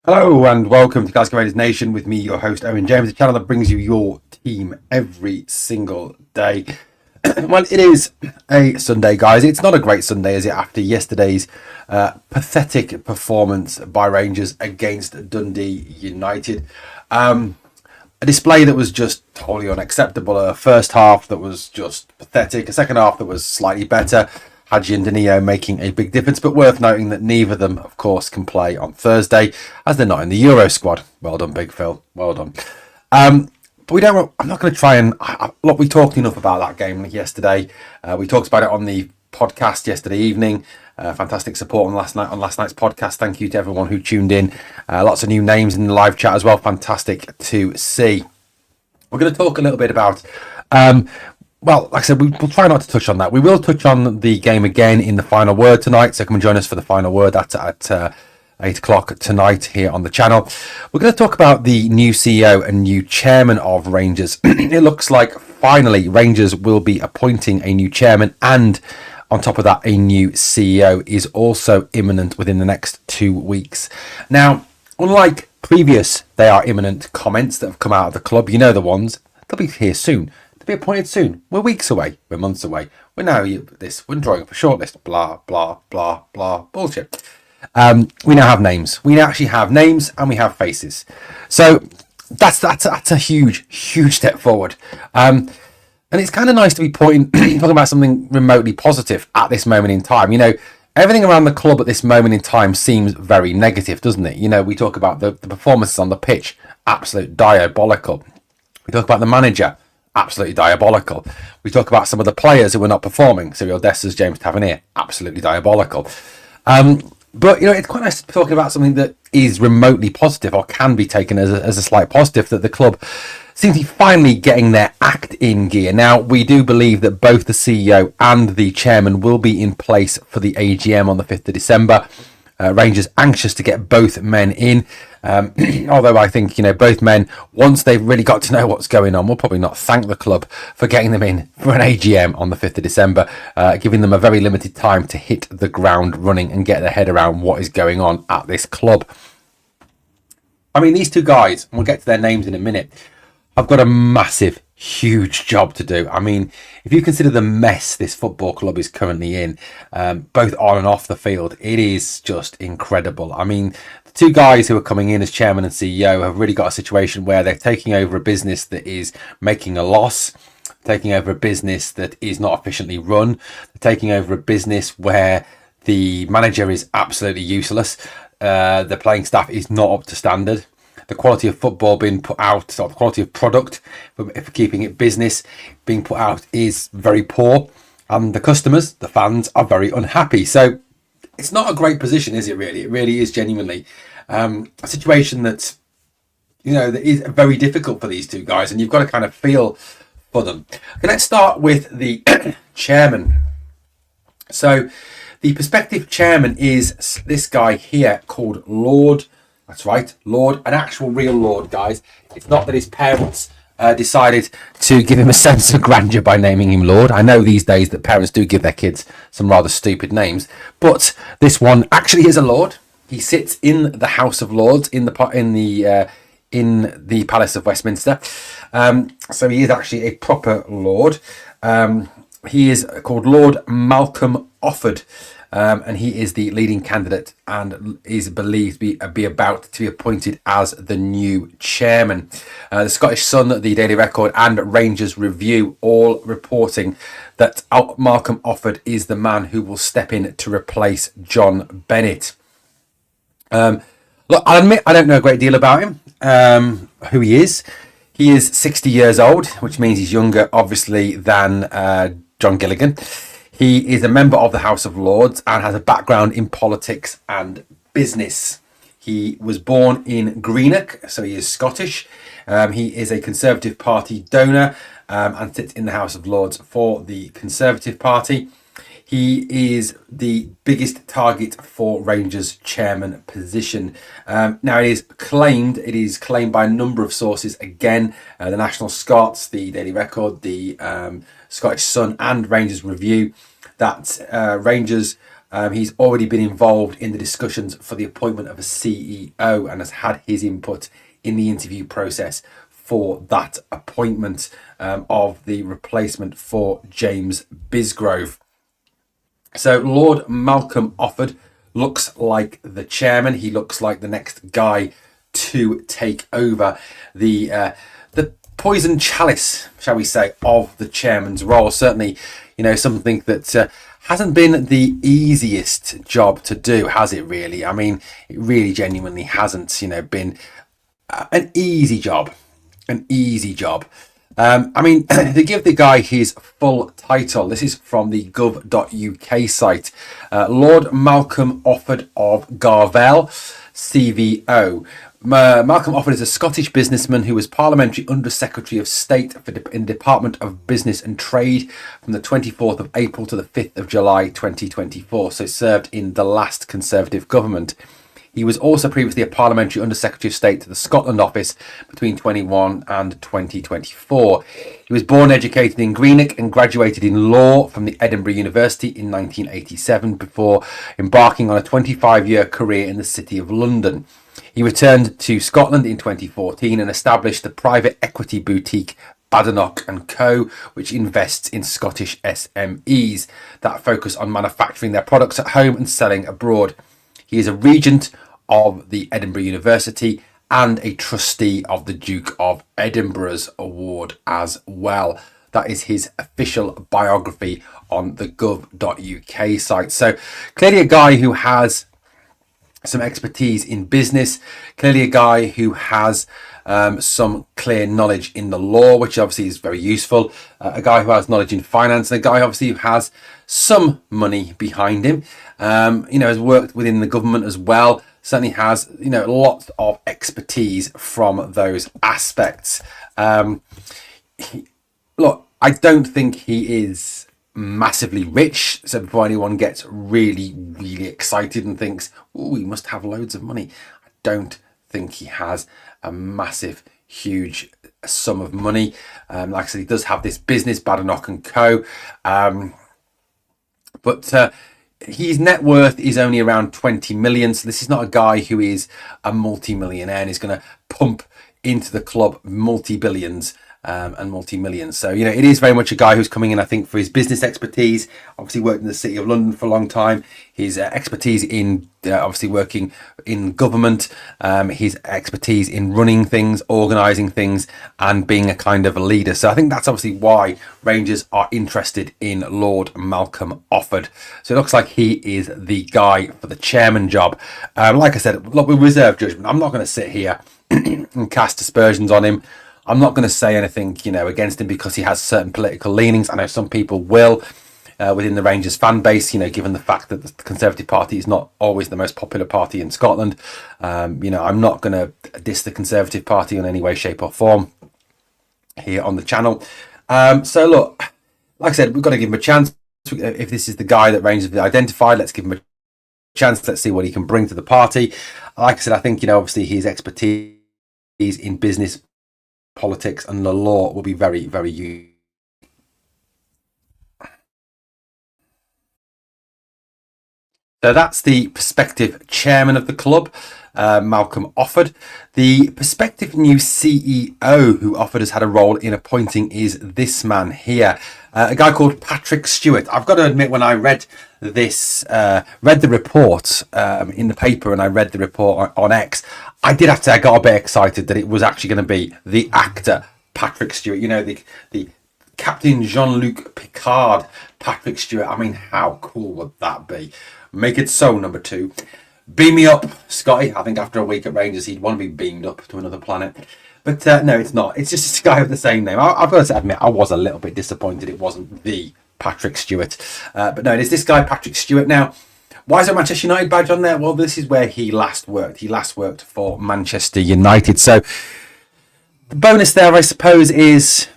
Hello and welcome to Glasgow Rangers Nation with me, your host Owen James, the channel that brings you your team every single day. Well, it is a Sunday, guys. It's not a great Sunday, is it, after yesterday's pathetic performance by Rangers against Dundee United. A display that was just totally unacceptable. A first half that was just pathetic. A second half that was slightly better. Hadji and Danilo making a big difference, but worth noting that neither of them, of course, can play on Thursday, as they're not in the Euro squad. Well done, Big Phil. Well done. But we don't. I'm not going to try and look. We talked enough about that game yesterday. We talked about it on the podcast yesterday evening. Fantastic support on last night's podcast. Thank you to everyone who tuned in. Lots of new names in the live chat as well. Fantastic to see. We're going to talk a little bit about. Well, like I said, we'll try not to touch on that. We will touch on the game again in the final word tonight. So come and join us for the final word at 8 o'clock tonight here on the channel. We're going to talk about the new CEO and new chairman of Rangers. It looks like finally Rangers will be appointing a new chairman, and on top of that, a new CEO is also imminent within the next 2 weeks. Now, unlike previous "they are imminent" comments that have come out of the club, you know the ones, they'll be here soon. To be appointed soon. We're weeks away. We're months away. We're drawing up a shortlist. Blah blah blah blah bullshit. We now have names. We actually have names and we have faces. So that's a huge step forward. And it's kind of nice to be talking about something remotely positive at this moment in time. You know, everything around the club at this moment in time seems very negative, doesn't it? You know, we talk about the performances on the pitch, absolute diabolical. We talk about the manager. Absolutely diabolical. We talk about some of the players who are not performing. Cyril Dessers, James Tavernier, absolutely diabolical. But, you know, it's quite nice to be talking about something that is remotely positive, or can be taken as a slight positive, that the club seems to be finally getting their act in gear. Now, we do believe that both the CEO and the chairman will be in place for the AGM on the 5th of December. Rangers anxious to get both men in. Although I think, you know, both men, once they've really got to know what's going on, will probably not thank the club for getting them in for an AGM on the 5th of December, giving them a very limited time to hit the ground running and get their head around what is going on at this club. I mean, these two guys, and we'll get to their names in a minute, have got a massive, huge job to do. I mean, if you consider the mess this football club is currently in, both on and off the field, it is just incredible. I mean, the two guys who are coming in as chairman and CEO have really got a situation where they're taking over a business that is making a loss, taking over a business that is not efficiently run, taking over a business where the manager is absolutely useless, the playing staff is not up to standard. The quality of football being put out, or the quality of product for keeping it business being put out, is very poor, and the customers, the fans, are very unhappy. So it's not a great position, is it? Really, it really is genuinely a situation that's, you know, that is very difficult for these two guys, and you've got to kind of feel for them. Okay, let's start with the chairman. So the prospective chairman is this guy here called Lord. That's right, Lord, an actual real Lord, guys. It's not that his parents decided to give him a sense of grandeur by naming him Lord. I know these days that parents do give their kids some rather stupid names, but this one actually is a Lord. He sits in the House of Lords in the Palace of Westminster. So he is actually a proper Lord. He is called Lord Malcolm Offord. And he is the leading candidate and is believed to be about to be appointed as the new chairman. The Scottish Sun, the Daily Record, and Rangers Review all reporting that Malcolm Offord is the man who will step in to replace John Bennett. Look, I'll admit I don't know a great deal about him, who he is. He is 60 years old, which means he's younger, obviously, than John Gilligan. He is a member of the House of Lords and has a background in politics and business. He was born in Greenock, so he is Scottish. He is a Conservative Party donor and sits in the House of Lords for the Conservative Party. He is the biggest target for Rangers chairman position. Now it is claimed by a number of sources, again, the National Scots, the Daily Record, the Scottish Sun and Rangers Review, that Rangers He's already been involved in the discussions for the appointment of a CEO and has had his input in the interview process for that appointment of the replacement for James Bisgrove. So Lord Malcolm Offord looks like the chairman. He looks like the next guy to take over the poison chalice, shall we say, of the chairman's role. Certainly, something that hasn't been the easiest job to do, has it really? I mean, it really genuinely hasn't, been an easy job. I mean, to give the guy his full title, this is from the gov.uk site. Lord Malcolm Offord of Garvell, CVO. Malcolm Offord is a Scottish businessman who was Parliamentary Under Secretary of State in the Department of Business and Trade from the 24th of April to the 5th of July 2024, so served in the last Conservative government. He was also previously a Parliamentary Under Secretary of State to the Scotland Office between 21 and 2024. He was born and educated in Greenock and graduated in law from the Edinburgh University in 1987 before embarking on a 25-year career in the City of London. He returned to Scotland in 2014 and established the private equity boutique Badenoch & Co., which invests in Scottish SMEs that focus on manufacturing their products at home and selling abroad. He is a regent of the Edinburgh University and a trustee of the Duke of Edinburgh's award as well. That is his official biography on the gov.uk site. So clearly a guy who has some expertise in business, clearly a guy who has some clear knowledge in the law, which obviously is very useful, a guy who has knowledge in finance, and a guy obviously who has some money behind him, has worked within the government as well, certainly has, lots of expertise from those aspects. Look, I don't think he is massively rich, so before anyone gets really excited and thinks, oh, he must have loads of money, I don't think he has a massive huge sum of money. Like I said, he does have this business Badenoch & Co, but his net worth is only around 20 million, so this is not a guy who is a multi-millionaire and is going to pump into the club multi-billions and multi-millions. So, it is very much a guy who's coming in, I think, for his business expertise. Obviously worked in the City of London for a long time. His expertise in obviously working in government, his expertise in running things, organising things, and being a kind of a leader. So I think that's obviously why Rangers are interested in Lord Malcolm Offord. So it looks like he is the guy for the chairman job. Like I said, look, with reserve judgment, I'm not going to sit here and cast aspersions on him. I'm not going to say anything, against him because he has certain political leanings. I know some people will within the Rangers fan base, given the fact that the Conservative Party is not always the most popular party in Scotland. I'm not going to diss the Conservative Party in any way, shape or form here on the channel. So look, like I said, we've got to give him a chance. If this is the guy that Rangers have identified, let's give him a chance. Let's see what he can bring to the party. Like I said, I think, obviously his expertise in business, politics and the law will be very useful. So that's the prospective chairman of the club, Malcolm Offord. The prospective new CEO who Offord has had a role in appointing is this man here, a guy called Patrick Stewart. I've got to admit, when I read this, read the report in the paper and I read the report on X, I did have to, I got a bit excited that it was actually going to be the actor Patrick Stewart, the Captain Jean-Luc Picard Patrick Stewart. I mean, how cool would that be? Make it so, number 2. Beam me up, Scotty. I think after a week at Rangers, he'd want to be beamed up to another planet. But no, it's not. It's just a guy with the same name. I've got to admit, I was a little bit disappointed it wasn't the Patrick Stewart. But no, it is this guy, Patrick Stewart. Now, why is a Manchester United badge on there? Well, this is where he last worked. He last worked for Manchester United. So the bonus there, I suppose, is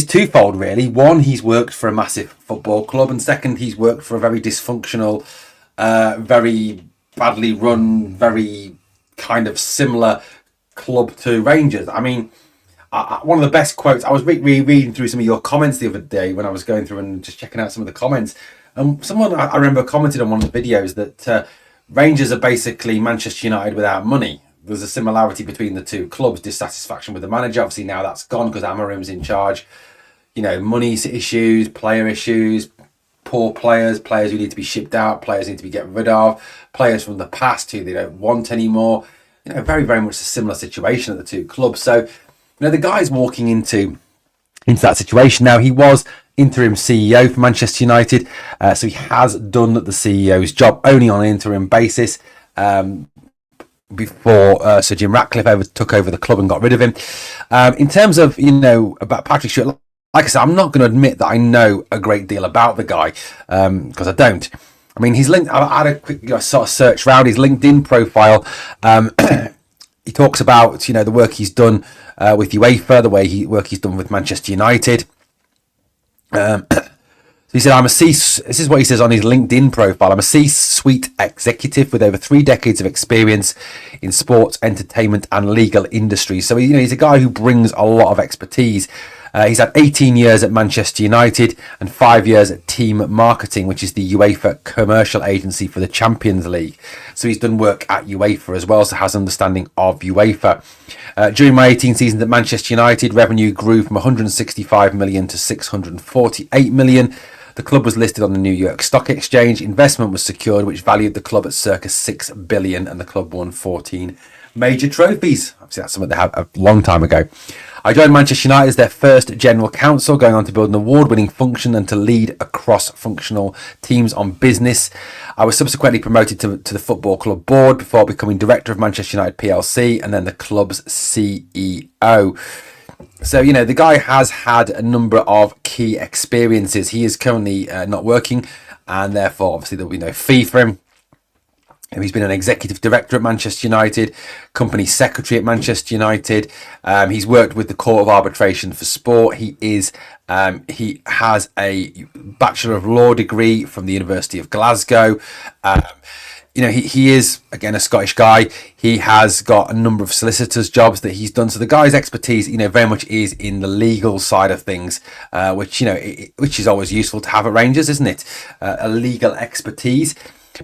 twofold, really. One, he's worked for a massive football club. And second, he's worked for a very dysfunctional, very badly run, very kind of similar club to Rangers. I mean, one of the best quotes, I was reading through some of your comments the other day when I was going through and just checking out some of the comments, Someone I remember commented on one of the videos that Rangers are basically Manchester United without money. There's a similarity between the two clubs. Dissatisfaction with the manager. Obviously now that's gone because Amarim's in charge. Money issues, player issues, poor players who need to be shipped out, players who need to be get rid of, players from the past who they don't want anymore. Very, very much a similar situation at the two clubs. So, the guy's walking into that situation. Now, he was interim CEO for Manchester United, so he has done the CEO's job only on an interim basis before Sir Jim Ratcliffe took over the club and got rid of him. In terms of, about Patrick Stewart, like I said, I'm not going to admit that I know a great deal about the guy because I don't. I mean, he's linked. I had a quick sort of search around his LinkedIn profile. He talks about the work he's done with UEFA, the work he's done with Manchester United. So he said, this is what he says on his LinkedIn profile. I'm a C-suite executive with over 3 decades of experience in sports, entertainment and legal industries. So, he's a guy who brings a lot of expertise. He's had 18 years at Manchester United and 5 years at Team Marketing, which is the UEFA commercial agency for the Champions League. So he's done work at UEFA as well, so has understanding of UEFA. During my 18 seasons at Manchester United, revenue grew from 165 million to 648 million. The club was listed on the New York Stock Exchange. Investment was secured, which valued the club at circa 6 billion, and the club won 14 major trophies. Obviously, that's something they had a long time ago. I joined Manchester United as their first general counsel, going on to build an award-winning function and to lead across functional teams on business. I was subsequently promoted to the Football Club board before becoming director of Manchester United PLC and then the club's CEO. So, the guy has had a number of key experiences. He is currently not working, and therefore, obviously, there will be no fee for him. He's been an executive director at Manchester United, company secretary at Manchester United. He's worked with the Court of Arbitration for Sport. He has a Bachelor of Law degree from the University of Glasgow. He is, again, a Scottish guy. He has got a number of solicitors' jobs that he's done. So the guy's expertise, very much is in the legal side of things, which is always useful to have at Rangers, isn't it? A legal expertise.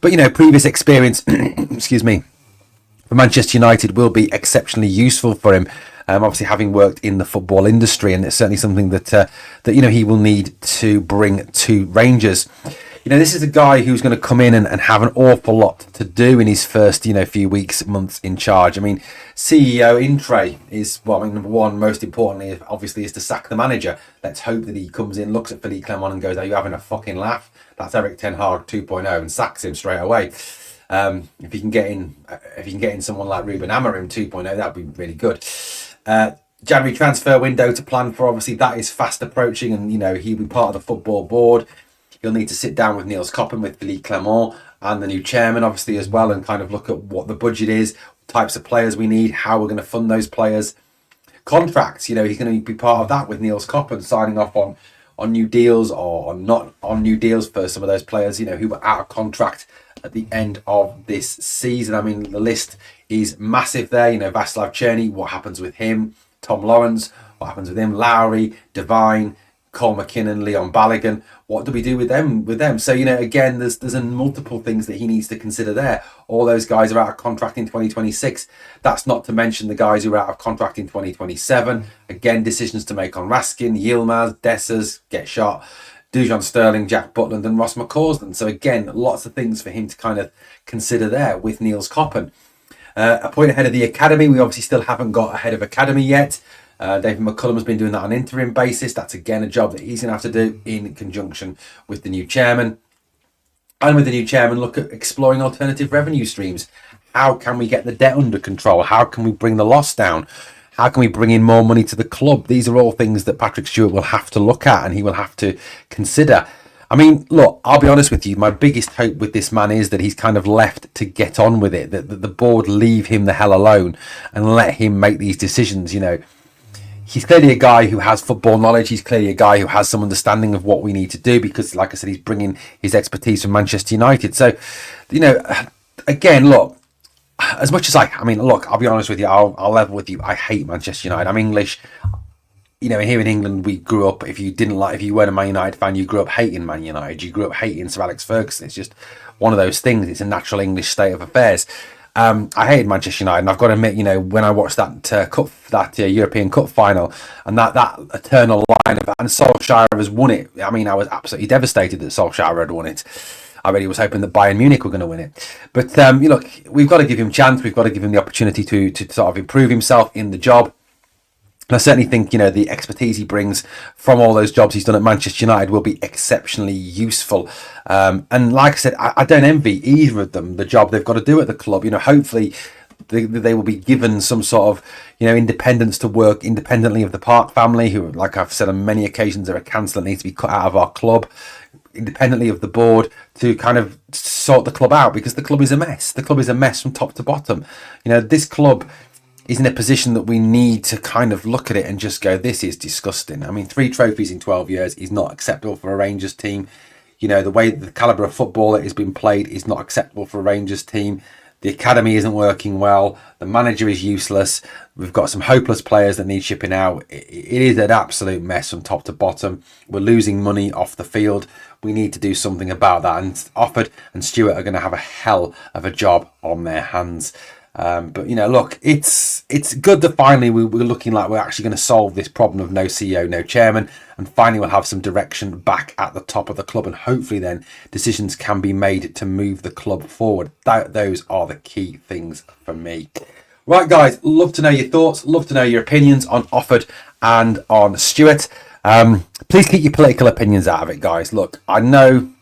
But, previous experience, excuse me, for Manchester United will be exceptionally useful for him. Obviously, having worked in the football industry, and it's certainly something that he will need to bring to Rangers. This is a guy who's going to come in and have an awful lot to do in his first, few weeks, months in charge. I mean, CEO in tray is, number one, most importantly, obviously, is to sack the manager. Let's hope that he comes in, looks at Philippe Clement and goes, "Are you having a fucking laugh? That's Eric Ten Hag 2.0, and sacks him straight away." If you can get in someone like Ruben Amorim 2.0, that'd be really good. January transfer window to plan for. Obviously, that is fast approaching, and he'll be part of the football board. He'll need to sit down with Niels Koppen, with Philippe Clement, and the new chairman, obviously, as well, and kind of look at what the budget is, types of players we need, how we're going to fund those players. Contracts, he's going to be part of that with Niels Koppen, signing off on new deals or not on new deals for some of those players, who were out of contract at the end of this season. I mean, the list is massive there. Václav Černý, what happens with him? Tom Lawrence, what happens with him? Lowry, Devine, Cole McKinnon, Leon Balogun. What do we do with them? So, again, there's multiple things that he needs to consider there. All those guys are out of contract in 2026. That's not to mention the guys who are out of contract in 2027. Again, decisions to make on Raskin, Yilmaz, Dessers, get shot, Dujon Sterling, Jack Butland and Ross McCausland. So again, lots of things for him to kind of consider there with Niels Koppen. Appoint ahead of the academy. We obviously still haven't got a head of academy yet. David McCullum has been doing that on an interim basis. That's again a job that he's going to have to do in conjunction with the new chairman. And with the new chairman, look at exploring alternative revenue streams. How can we get the debt under control? How can we bring the loss down? How can we bring in more money to the club? These are all things that Patrick Stewart will have to look at and he will have to consider. I mean, look, I'll be honest with you. My biggest hope with this man is that he's kind of left to get on with it, that the board leave him the hell alone and let him make these decisions. He's clearly a guy who has football knowledge. He's clearly a guy who has some understanding of what we need to do because, like I said, he's bringing his expertise from Manchester United. So, again, look, as much as look, I'll be honest with you. I'll level with you. I hate Manchester United. I'm English. here in England, we grew up, if you weren't a Man United fan, you grew up hating Man United. You grew up hating Sir Alex Ferguson. It's just one of those things. It's a natural English state of affairs. I hated Manchester United, and I've got to admit, when I watched that European Cup final, and that eternal line of, and Solskjaer has won it. I mean, I was absolutely devastated that Solskjaer had won it. I really was hoping that Bayern Munich were going to win it. But look, we've got to give him a chance. We've got to give him the opportunity to sort of improve himself in the job. And I certainly think, the expertise he brings from all those jobs he's done at Manchester United will be exceptionally useful. And like I said, I don't envy either of them the job they've got to do at the club. Hopefully they will be given some sort of, independence to work independently of the Park family, who, like I've said on many occasions, are a cancer that needs to be cut out of our club, independently of the board, to kind of sort the club out, because the club is a mess. The club is a mess from top to bottom. This club is in a position that we need to kind of look at it and just go, this is disgusting. I mean, 3 trophies in 12 years is not acceptable for a Rangers team. The way the calibre of football that has been played is not acceptable for a Rangers team. The academy isn't working well. The manager is useless. We've got some hopeless players that need shipping out. It is an absolute mess from top to bottom. We're losing money off the field. We need to do something about that. And Offord and Stewart are going to have a hell of a job on their hands. But look, it's good that finally we're looking like we're actually going to solve this problem of no CEO, no chairman, and finally we'll have some direction back at the top of the club, and hopefully then decisions can be made to move the club forward. Those are the key things for me. Right, guys, love to know your thoughts, love to know your opinions on Offord and on Stewart. Please keep your political opinions out of it, guys. Look, I know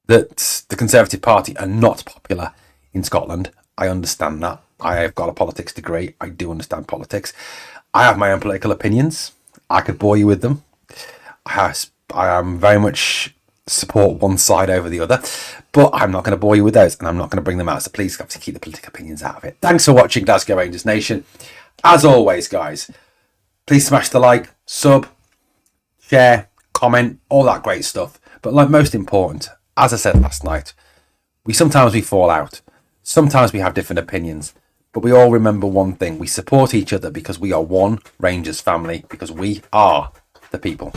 that the Conservative Party are not popular in Scotland. I understand that. I have got a politics degree. I do understand politics. I have my own political opinions. I could bore you with them. I am very much support one side over the other, but I'm not going to bore you with those, and I'm not going to bring them out. So please obviously keep the political opinions out of it. Thanks for watching Glasgow Rangers Nation. As always, guys, please smash the like, sub, share, comment, all that great stuff. But most important, as I said last night, sometimes we fall out. Sometimes we have different opinions, but we all remember one thing. We support each other because we are one Rangers family, because we are the people.